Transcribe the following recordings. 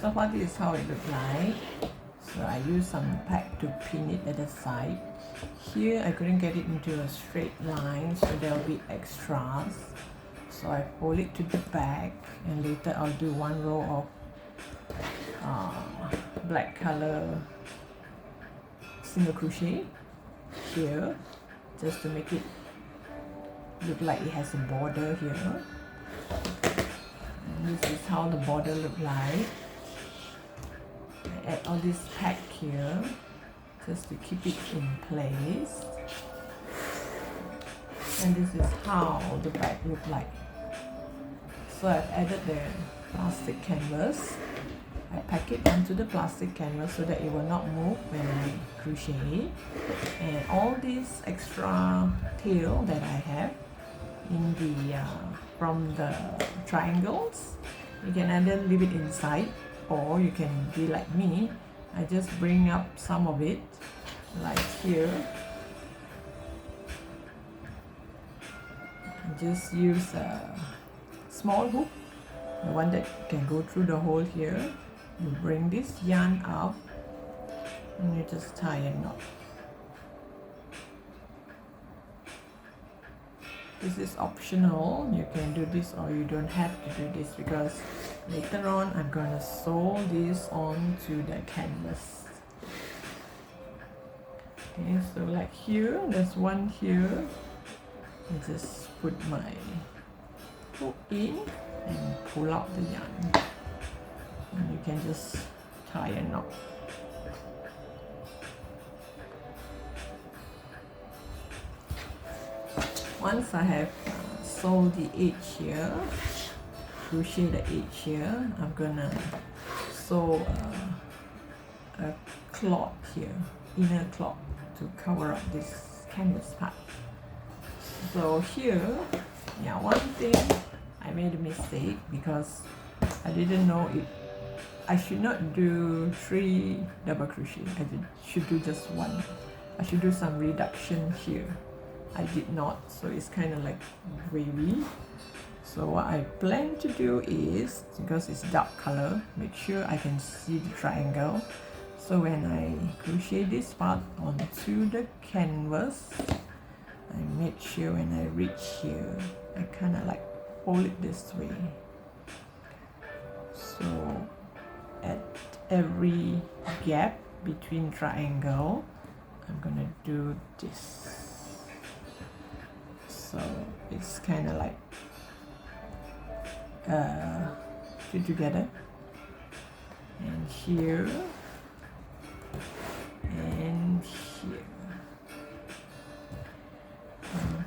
so far this is how it looks like. So I use some pack to pin it at the side. Here I couldn't get it into a straight line, so there will be extras. So I fold it to the back, and later I'll do one row of black color single crochet here, just to make it look like it has a border here. And this is how the border look like. I add all this pack here just to keep it in place. And this is how the bag look like. So I've added the plastic canvas. I pack it onto the plastic canvas so that it will not move when I crochet. And all this extra tail that I have in the from the triangles, you can either leave it inside, or you can be like me. I just bring up some of it, like here. I just use a small hook, the one that can go through the hole here. You bring this yarn up and you just tie a knot. This is optional. You can do this or you don't have to do this, because later on I'm gonna sew this onto the canvas. Okay, so like here, there's one here. I just put my hook in and pull out the yarn. And you can just tie a knot. Once I have sewed the edge here, crochet the edge here, I'm gonna sew a cloth here, inner cloth, to cover up this canvas part. So here, yeah, one thing I made a mistake because I didn't know it. I should not do 3 double crochet. Should do just 1. I should do some reduction here. I did not, so it's kind of like wavy. So what I plan to do is, because it's dark color, make sure I can see the triangle. So when I crochet this part onto the canvas, I make sure when I reach here, I kind of like fold it this way. So at every gap between triangle, I'm gonna do this. So it's kind of like two together, and here and here.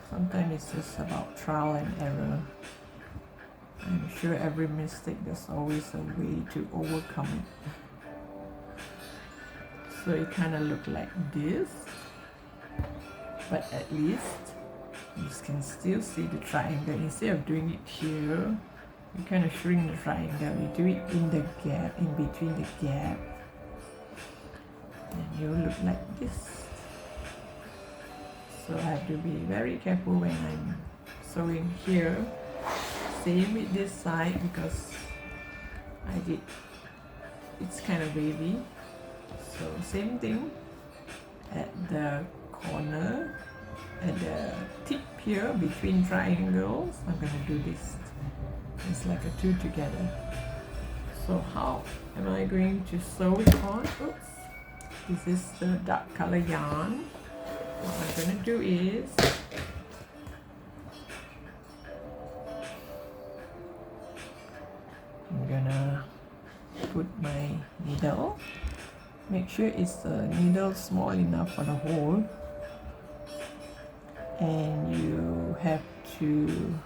Sometimes it's just about trial and error. I'm sure every mistake there's always a way to overcome it. So it kind of look like this, but at least you can still see the triangle. Instead of doing it here, you kind of shrink the triangle. You do it in the gap, in between the gap, and you look like this. So I have to be very careful when I'm sewing here. Same with this side, because it's kind of wavy. So same thing at the corner, at the tip here between triangles. I'm gonna do this. It's like a 2 together. So how am I going to sew it on? Oops. This is the dark color yarn. What I'm gonna do is I'm gonna put my needle. Make sure it's the needle small enough for the hole, and you have to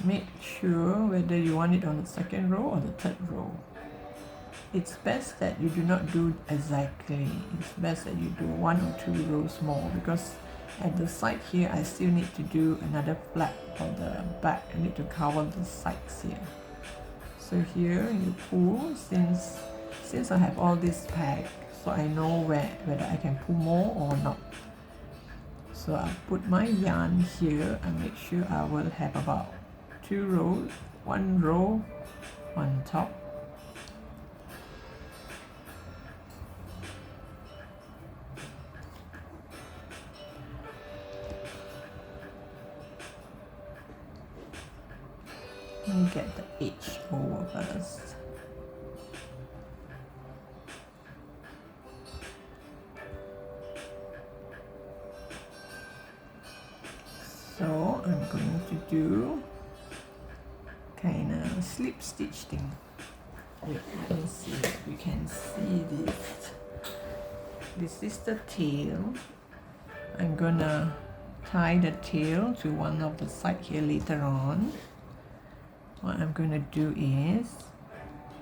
make sure whether you want it on the second row or the third row. It's best that you do not do exactly. It's best that you do 1 or 2 rows more, because at the side here I still need to do another flap for the back. I need to cover the sides here. So here you pull, since I have all this pack, so I know whether I can pull more or not. So I'll put my yarn here and make sure I will have about 2 rows, 1 row on top get the edge over first. So I'm going to do kind of slip stitch thing. Wait, let me see if you can see this. This is the tail. I'm gonna tie the tail to one of the side here later on. What I'm gonna do is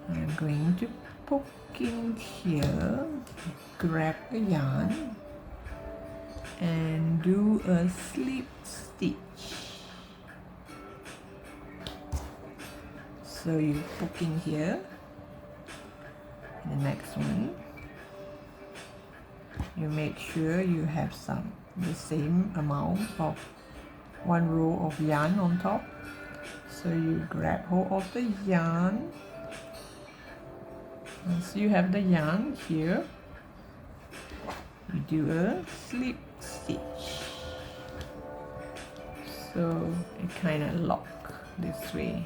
I'm going to poke in here, grab a yarn and do a slip stitch. So you poke in here, and the next one you make sure you have the same amount of one row of yarn on top. So you grab hold of the yarn. Once you have the yarn here, you do a slip stitch. So it kind of lock this way.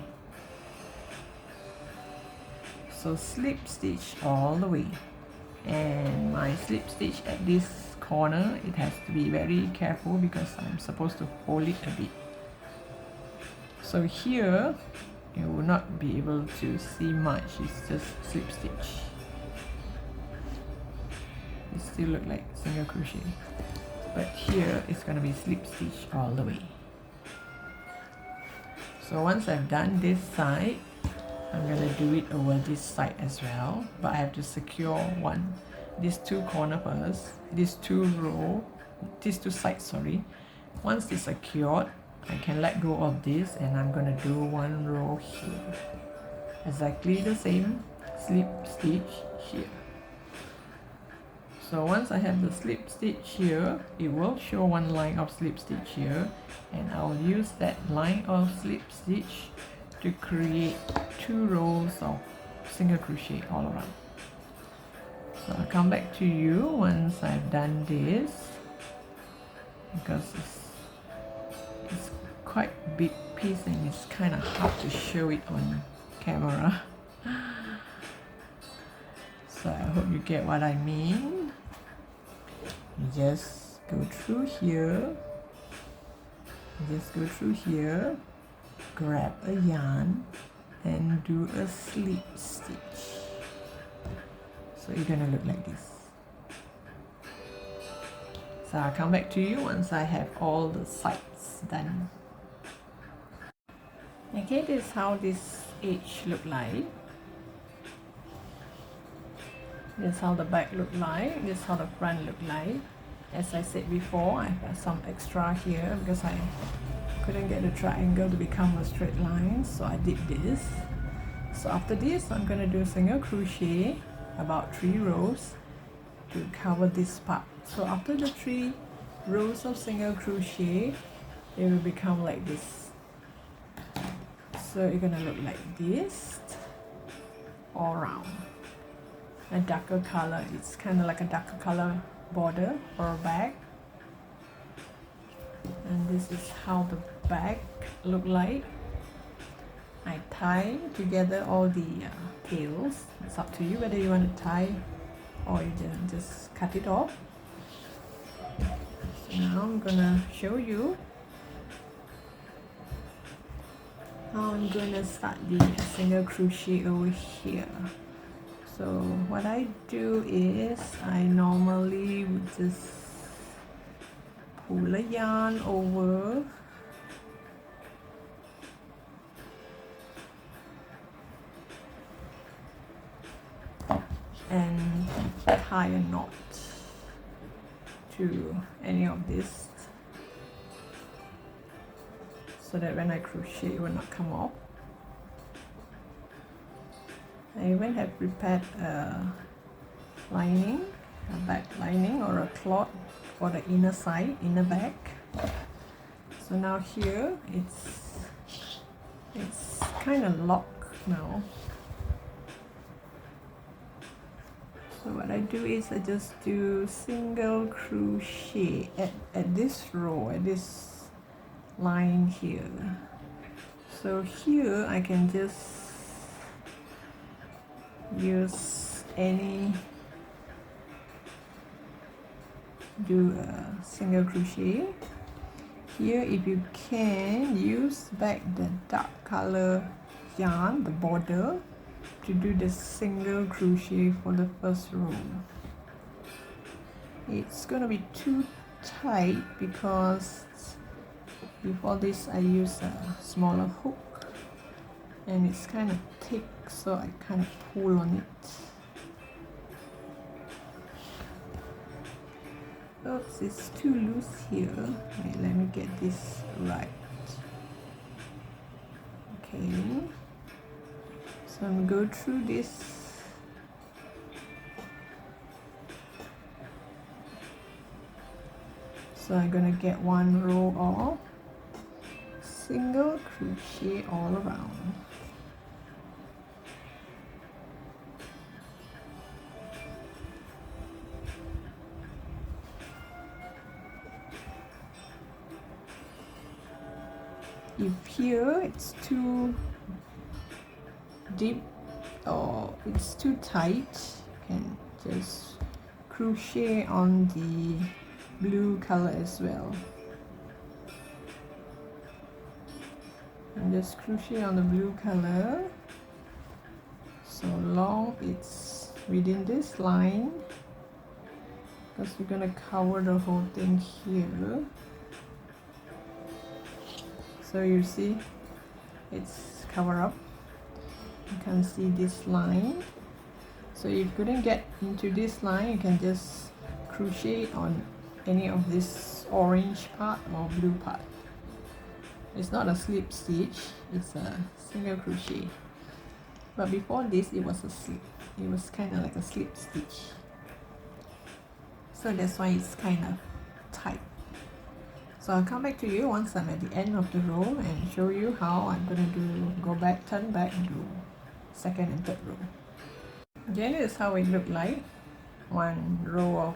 So slip stitch all the way. And my slip stitch at this corner, it has to be very careful because I'm supposed to hold it a bit. So here you will not be able to see much, it's just slip stitch. It still look like single crochet, but here it's going to be slip stitch all the way. So once I've done this side, I'm going to do it over this side as well, but I have to secure these two corner first, these two sides, sorry. Once it's secured, I can let go of this and I'm going to do one row here. Exactly the same slip stitch here. So once I have the slip stitch here, it will show one line of slip stitch here, and I'll use that line of slip stitch to create 2 rows of single crochet all around. So I'll come back to you once I've done this, because it's quite a big piece and it's kind of hard to show it on camera. So I hope you get what I mean. You just go through here, grab a yarn and do a slip stitch. So you're gonna look like this. So I'll come back to you once I have all the sides done. Okay, this is how this edge look like. This is how the back look like. This is how the front look like. As I said before, I have some extra here because I couldn't get the triangle to become a straight line, so I did this. So after this, I'm gonna do single crochet about 3 rows to cover this part. So after the 3 rows of single crochet, it will become like this. So it's gonna look like this all around. A darker color, it's kind of like a darker color border for a bag. And this is how the bag look like. I tie together all the tails. It's up to you whether you want to tie or you just cut it off. So now I'm gonna show you how I'm gonna start the single crochet over here. So what I do is I normally would just pull a yarn over and tie a knot to any of this so that when I crochet it will not come off. I even have prepared a lining, a back lining or a cloth for the inner side, inner back. So now here it's kind of locked now. So what I do is I just do single crochet at this row, at this line here. So here I can just use any, do a single crochet. Here, if you can, use back the dark color yarn, the border, to do the single crochet for the first row. It's gonna be too tight because before this I use a smaller hook and it's kind of thick, so I kind of pull on it. Oops, it's too loose here. Wait, let me get this right. Okay, so I'm going to go through this. So I'm gonna get one row of single crochet all around. If here it's too deep or it's too tight, you can just crochet on the blue color as well. And just crochet on the blue color so long it's within this line, because we're gonna cover the whole thing here. So you see it's covered up. You can see this line. So if you couldn't get into this line, you can just crochet on any of this orange part or blue part. It's not a slip stitch, it's a single crochet. But before this, it was a slip. It was kind of like a slip stitch. So that's why it's kind of tight. So I'll come back to you once I'm at the end of the row and show you how I'm going to go back, turn back, and do second and third row. Then this is how it looked like. One row of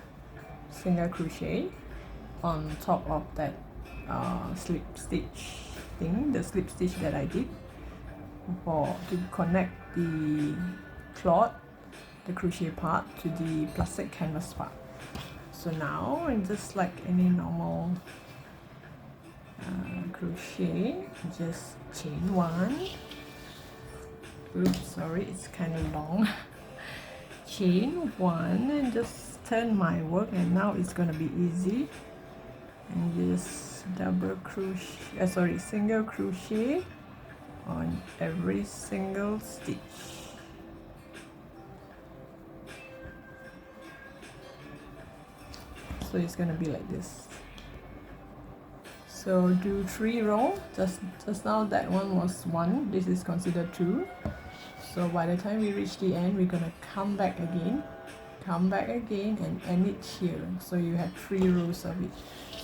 single crochet on top of that slip stitch thing, the slip stitch that I did to connect the cloth, the crochet part, to the plastic canvas part. So now, and just like any normal crochet, just chain one. Oops, sorry, it's kind of long. Chain one and just turn my work, and now it's gonna be easy. And just double crochet, single crochet on every single stitch. So it's gonna be like this. So do 3 rows. Just now that one was 1, this is considered 2. So by the time we reach the end, we're gonna come back again and end it here. So you have 3 rows of it.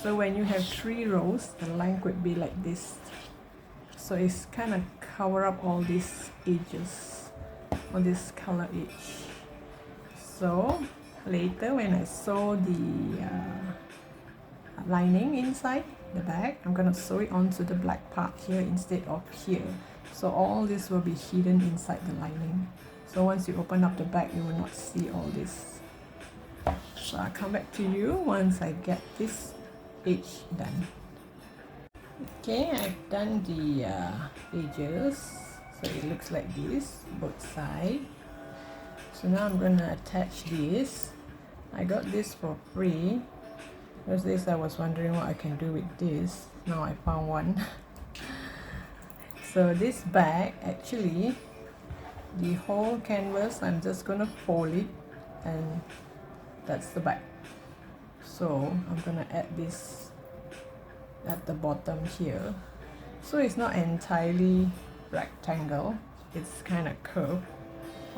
So when you have 3 rows, the length would be like this. So it's kind of cover up all these edges, all this color edge. So later when I sew the lining inside the bag, I'm gonna sew it onto the black part here instead of here. So all this will be hidden inside the lining. So once you open up the bag, you will not see all this. So I'll come back to you once I get this edge done. Okay, I've done the edges. So it looks like this, both sides. So now I'm gonna attach this. I got this for free. Because this, I was wondering what I can do with this. Now I found one. So this bag, actually, the whole canvas, I'm just gonna fold it, and that's the back. So I'm gonna add this at the bottom here. So it's not entirely rectangle, it's kind of curved.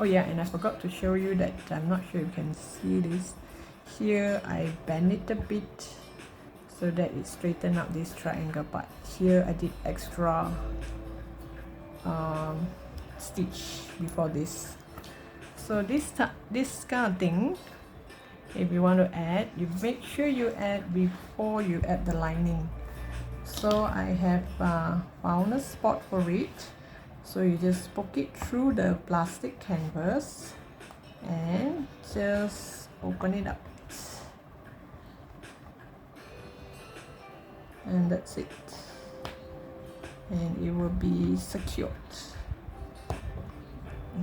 Oh yeah, and I forgot to show you that, I'm not sure you can see this. Here I bend it a bit so that it straighten up this triangle part. Here I did extra stitch before this. So this kind of thing, if you want to add, you make sure you add before you add the lining. So I have found a spot for it. So you just poke it through the plastic canvas and just open it up, and that's it, and it will be secured.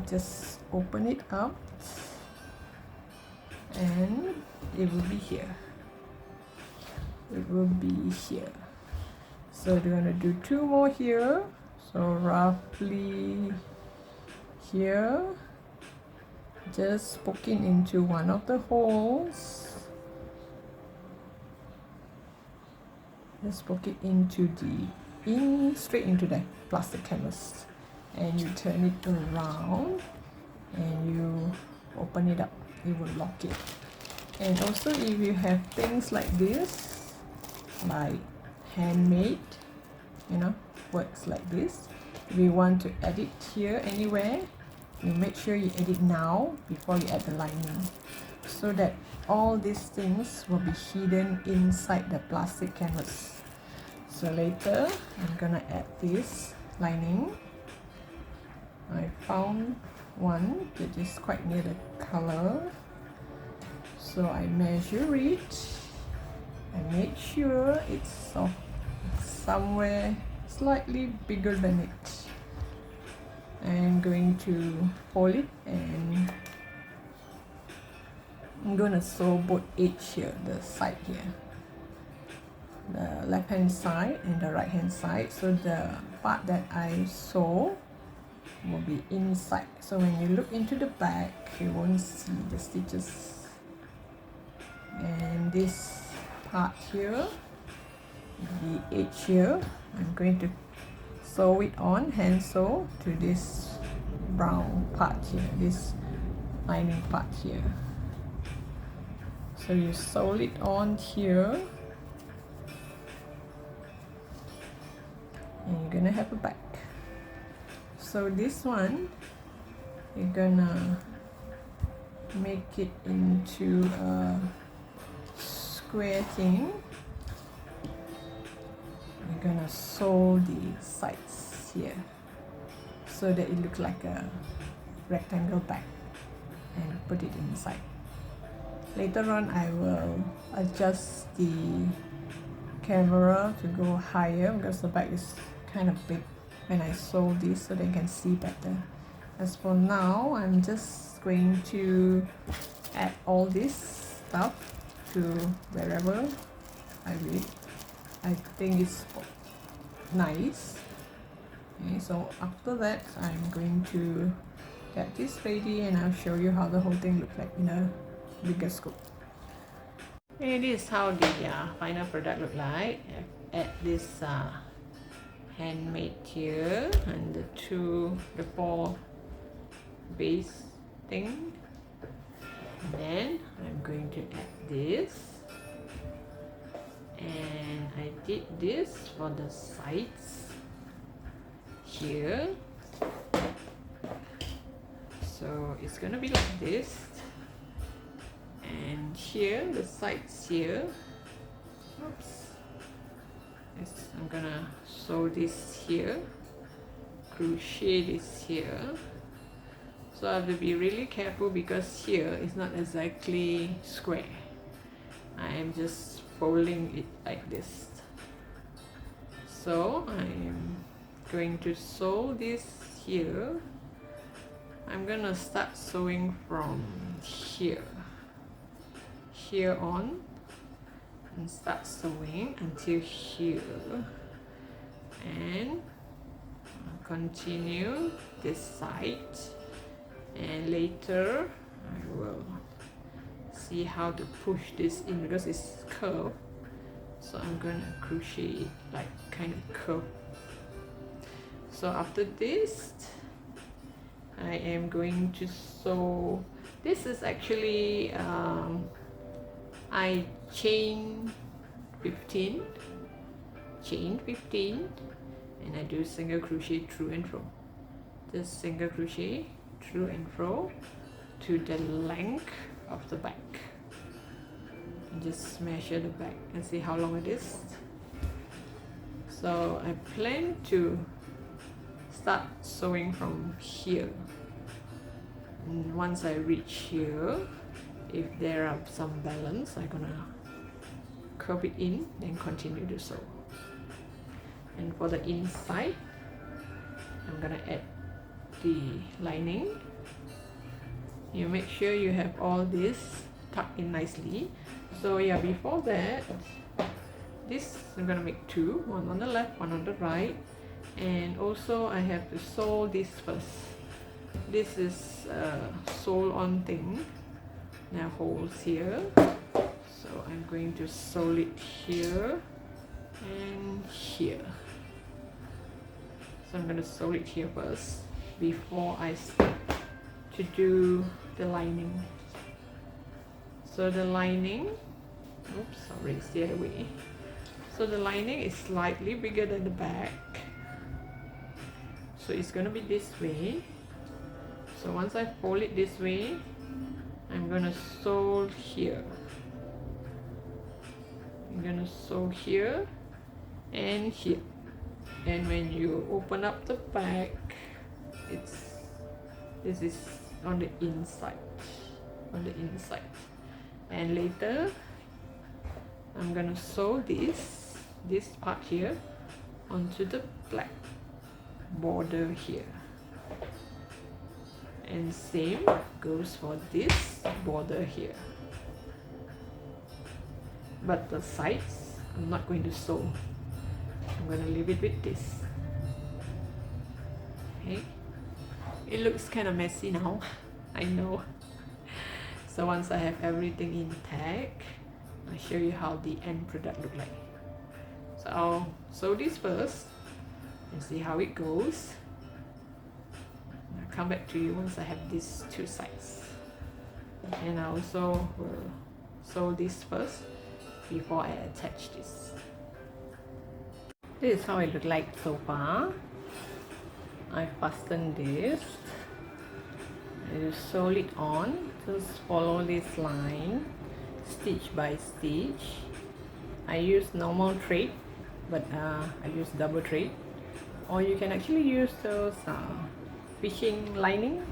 Just open it up and it will be here. It will be here. So we're going to do 2 more here. So roughly here, just poking into one of the holes. Just poke it into straight into the plastic canvas, and you turn it around and you open it up. It will lock it. And also, if you have things like this, like handmade, you know, works like this, if you want to edit here anywhere, you make sure you edit now before you add the lining, so that all these things will be hidden inside the plastic canvas. So later I'm gonna add this lining. I found one that is quite near the color, so I measure it. I make sure it's somewhere slightly bigger than it. I'm going to fold it, and I'm gonna sew both edge here, the side here, the left hand side and the right hand side, so the part that I sew will be inside, so when you look into the back you won't see the stitches. And this part here, the edge here, I'm going to sew it on, hand sew to this brown part here, this lining part here. So you sew it on here, and you're gonna have a back. So this one, you're gonna make it into a square thing. You're gonna sew the sides here so that it looks like a rectangle back, and put it inside. Later on I will adjust the camera to go higher because the back is kind of big when I sew this, so they can see better. As for now, I'm just going to add all this stuff to wherever I think it's nice. Okay, so after that I'm going to get this ready, and I'll show you how the whole thing looks like in a bigger scope. Okay, this is how the final product look like. Add this handmade here and the 4 base thing. And then I'm going to add this, and I did this for the sides here. So it's gonna be like this, and here the sides here. Oops. I'm gonna sew this here, crochet this here. So I have to be really careful because here is not exactly square. I am just folding it like this. So I am going to sew this here. I'm gonna start sewing from here on, and start sewing until here, and continue this side, and later I will see how to push this in because it's curved. So I'm gonna crochet it like kind of curved. So after this I am going to sew. This is actually I chain 15, and I do single crochet through and fro. Just single crochet through and fro to the length of the back, and just measure the back and see how long it is. So I plan to start sewing from here, and once I reach here, if there are some balance, I'm gonna curve it in and continue to sew. And for the inside, I'm gonna add the lining. You make sure you have all this tucked in nicely. So yeah, before that, this I'm gonna make two, one on the left, one on the right, and also I have to sew this first. This is a sew on thing. Now holes here, so I'm going to sew it here and here. So I'm going to sew it here first before I start to do the lining. So the lining, oops, sorry, it's the other way. So the lining is slightly bigger than the back, so it's going to be this way. So once I fold it this way, I'm going to sew here. I'm going to sew here and here. And when you open up the back, this is on the inside, and later I'm gonna sew this part here onto the black border here, and same goes for this border here, but the sides I'm not going to sew. I'm going to leave it with this. Okay, it looks kind of messy now, I know. So once I have everything intact, I'll show you how the end product look like. So I'll sew this first and see how it goes. I'll come back to you once I have these two sides. And I also will sew this first before I attach this. This is how it looks like so far. I fastened this. I just sew it on. Just follow this line, stitch by stitch. I use normal thread, but I use double thread. Or you can actually use those fishing lining,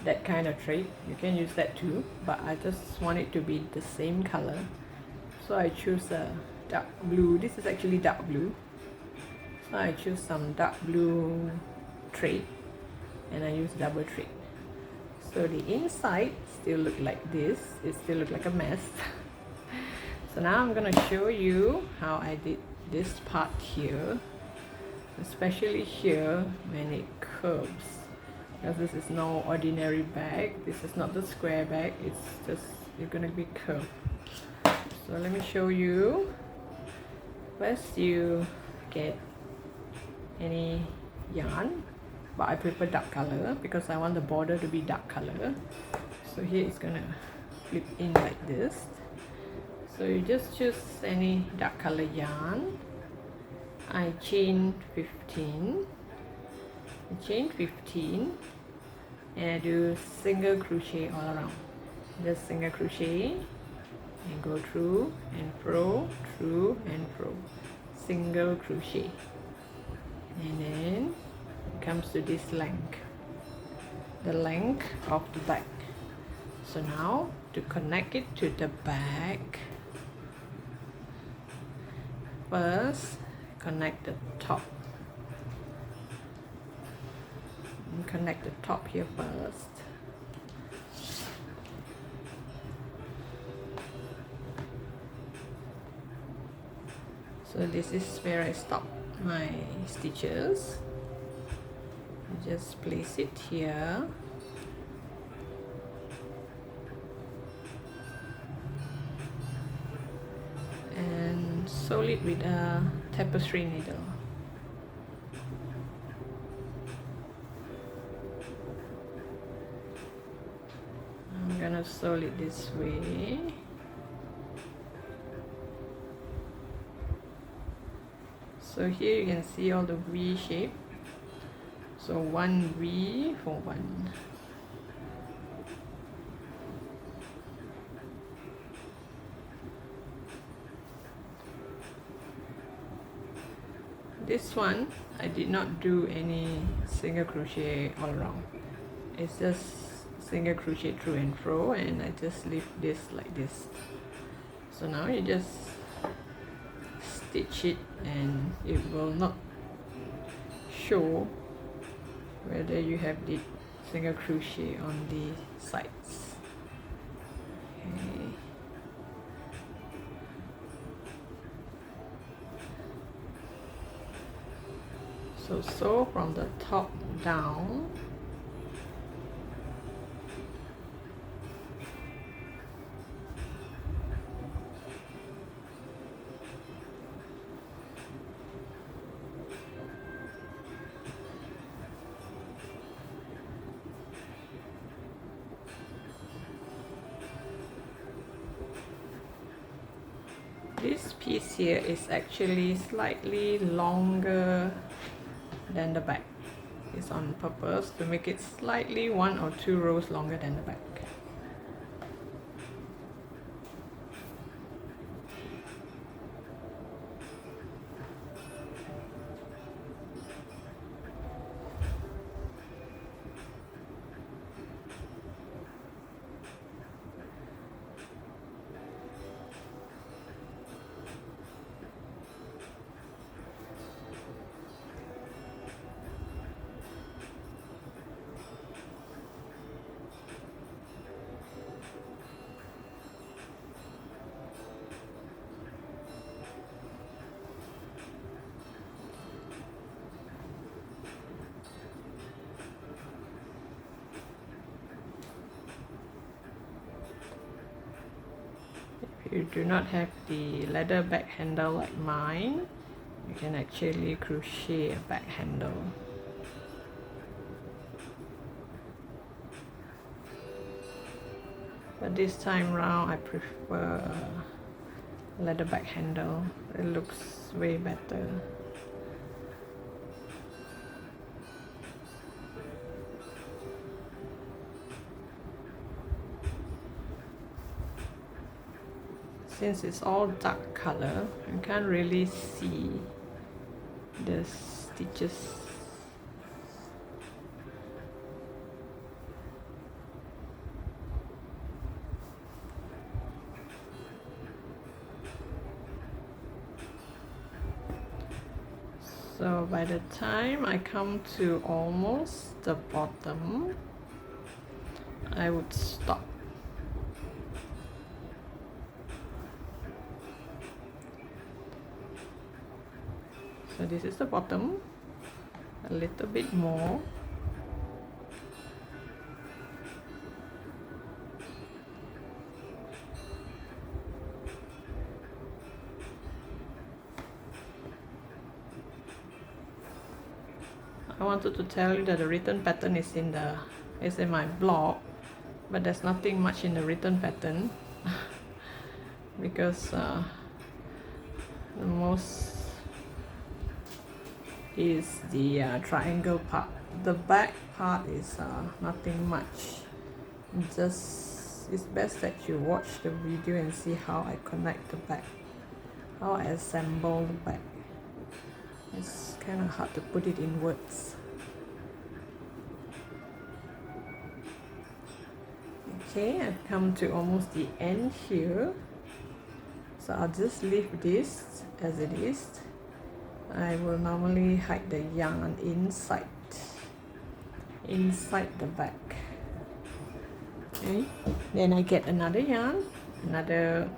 that kind of thread. You can use that too, but I just want it to be the same color. So I choose a dark blue. This is actually dark blue. So I choose some dark blue thread and I use double thread. So the inside still look like this. It still look like a mess. So now I'm gonna show you how I did this part here, especially here when it curves, because this is no ordinary bag. This is not the square bag. It's just, you're gonna be curved. So let me show you. First you get any yarn, but I prefer dark color because I want the border to be dark color. So here it's gonna flip in like this. So you just choose any dark color yarn. I chain 15. And I do single crochet all around. Just single crochet and go through and fro, through and fro, single crochet, and then it comes to this length, the length of the back. So now to connect it to the back, first connect the top, and connect the top here first. So this is where I stop my stitches. I just place it here. And sew it with a tapestry needle. I'm gonna sew it this way. So here you can see all the V shape. So one V for one. this one I did not do any single crochet all around. It's just single crochet through and fro, and I just leave this like this. So now you just stitch it and it will not show whether you have the single crochet on the sides. Okay. So sew from the top down. This piece here is actually slightly longer than the back. It's on purpose to make it slightly 1 or 2 rows longer than the back. If you do not have the leather back handle like mine, you can actually crochet a back handle. But this time round I prefer leather back handle. It looks way better. Since it's all dark color, you can't really see the stitches. So by the time I come to almost the bottom, I would stop. So this is the bottom, a little bit more. I wanted to tell you that the written pattern is in my blog, but there's nothing much in the written pattern because the most is the triangle part. The back part is nothing much. Just it's best that you watch the video and see how I connect the back, how I assemble the back. It's kind of hard to put it in words. Okay, I've come to almost the end here, so I'll just leave this as it is. I will normally hide the yarn inside the back. Okay, then I get another yarn, another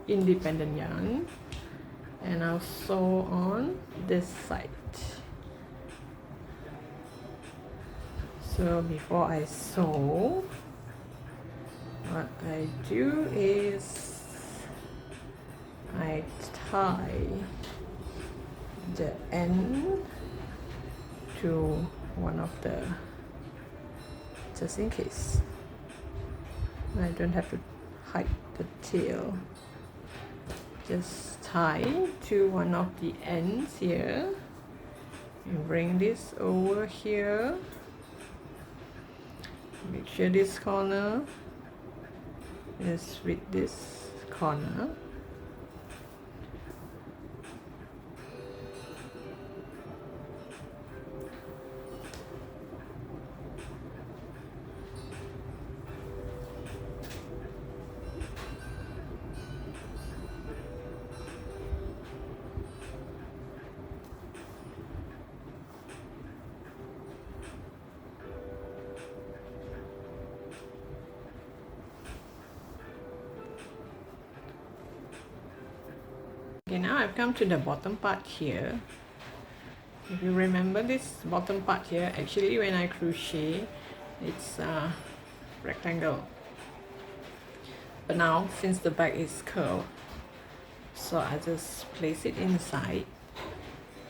independent yarn, and I'll sew on this side. So before I sew, what I do is I tie the end to one of the, just in case I don't have to hide the tail, just tie to one of the ends here and bring this over here. Make sure this corner is with this corner. Okay, now I've come to the bottom part here. If you remember this bottom part here, actually when I crochet, it's a rectangle. But now, since the back is curved, so I just place it inside.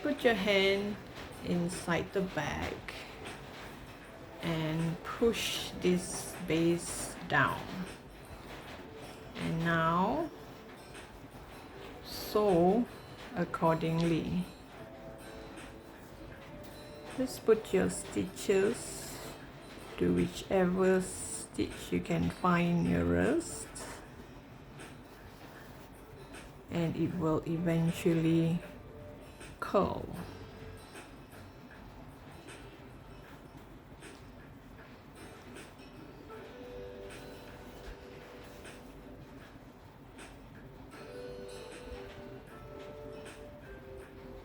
Put your hand inside the bag and push this base down. And now sew accordingly. Just put your stitches to whichever stitch you can find nearest, and it will eventually curl.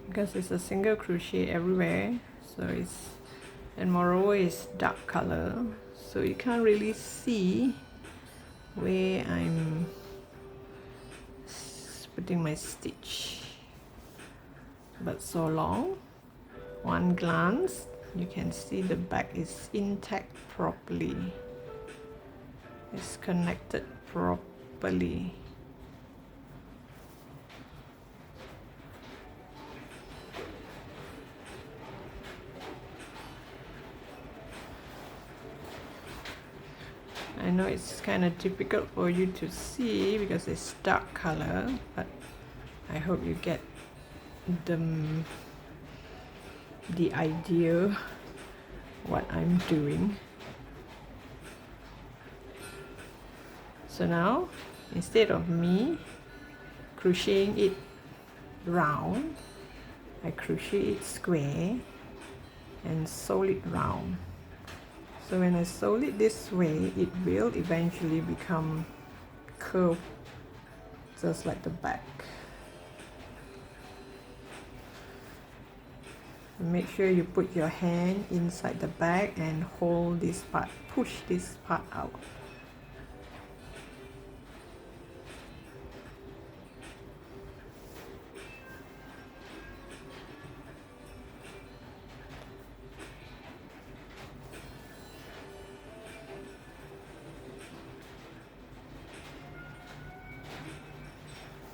Because it's a single crochet everywhere, so it's, and moreover it's dark color, so you can't really see where I'm putting my stitch. But so long, one glance, you can see the back is intact properly. It's connected properly. I know it's kind of difficult for you to see because it's dark color, but I hope you get the idea what I'm doing. So now, instead of me crocheting it round, I crochet it square and sew it round. So when I sew it this way, it will eventually become curved, just like the back. Make sure you put your hand inside the bag and hold this part, push this part out.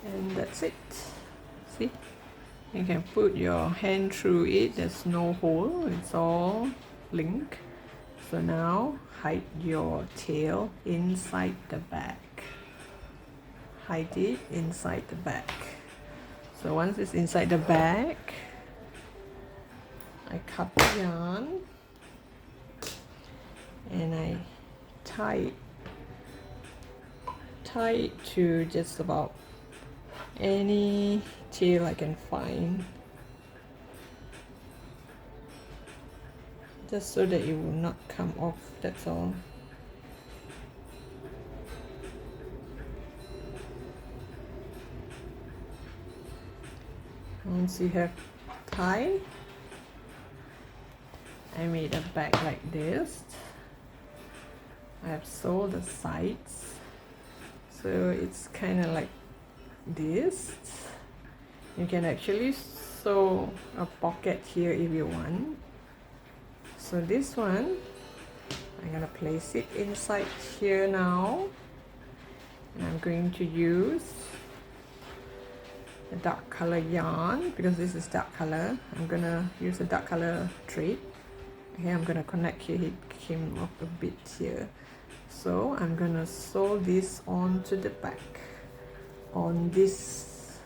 And that's it. See? You can put your hand through it, there's no hole, it's all linked. So now hide your tail inside the bag. Hide it inside the bag. So once it's inside the bag, I cut the yarn and I tie it to just about any tail I can find, just so that it will not come off, that's all. Once you have tied, I made a bag like this. I have sewed the sides, so it's kind of like this. You can actually sew a pocket here if you want. So this one, I'm gonna place it inside here now, and I'm going to use a dark color yarn because this is dark color. I'm gonna use a dark color thread. Okay, I'm gonna connect here. It came off a bit here, so I'm gonna sew this onto the back on this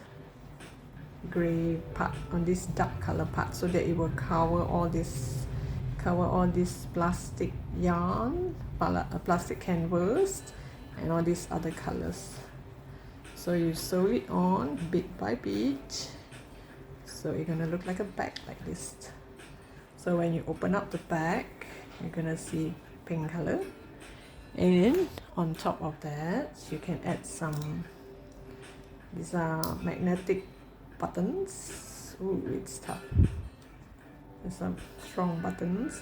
gray part, on this dark color part, so that it will cover all this plastic yarn, plastic canvas, and all these other colors. So you sew it on bit by bit, so it's gonna look like a bag like this. So when you open up the bag, you're gonna see pink color, and on top of that you can add some, these are magnetic buttons. Ooh, it's tough. There's some strong buttons.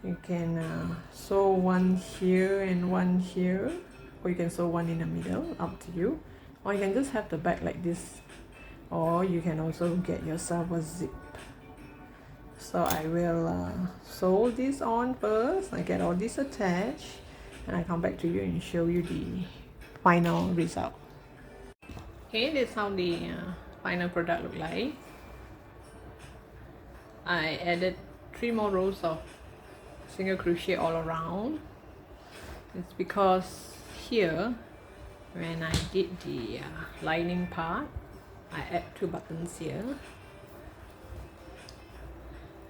You can sew one here and one here, or you can sew one in the middle, up to you. or you can just have the bag like this, or you can also get yourself a zip. So I will sew this on first. I get all this attached, and I come back to you and show you the final result. Okay, this is how the final product look like. I added 3 more rows of single crochet all around. It's because here, when I did the lining part, I add 2 buttons here,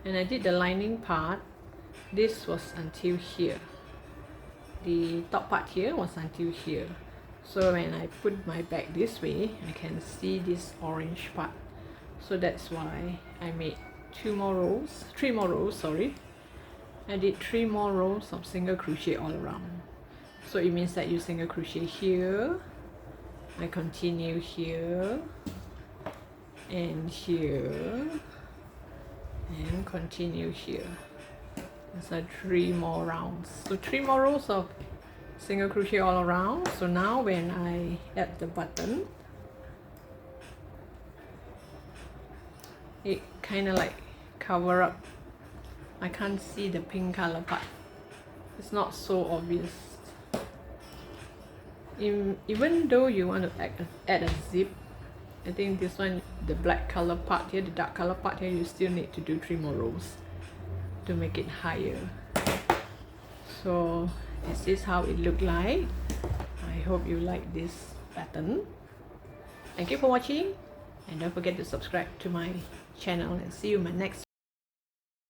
and I did the lining part. This was until here. The top part here was until here. So when I put my bag this way, I can see this orange part. So that's why I made 3 more rows, sorry. I did 3 more rows of single crochet all around. So it means that you single crochet here, I continue here, and here, and continue here. So 3 more rounds. So 3 more rows of single crochet all around. So now when I add the button, it kind of like cover up. I can't see the pink color part. It's not so obvious. Even though you want to add a zip, I think this one, the black color part here, the dark color part here, you still need to do 3 more rows to make it higher. So this is how it look like. I hope you like this pattern. Thank you for watching, and don't forget to subscribe to my channel, and see you in my next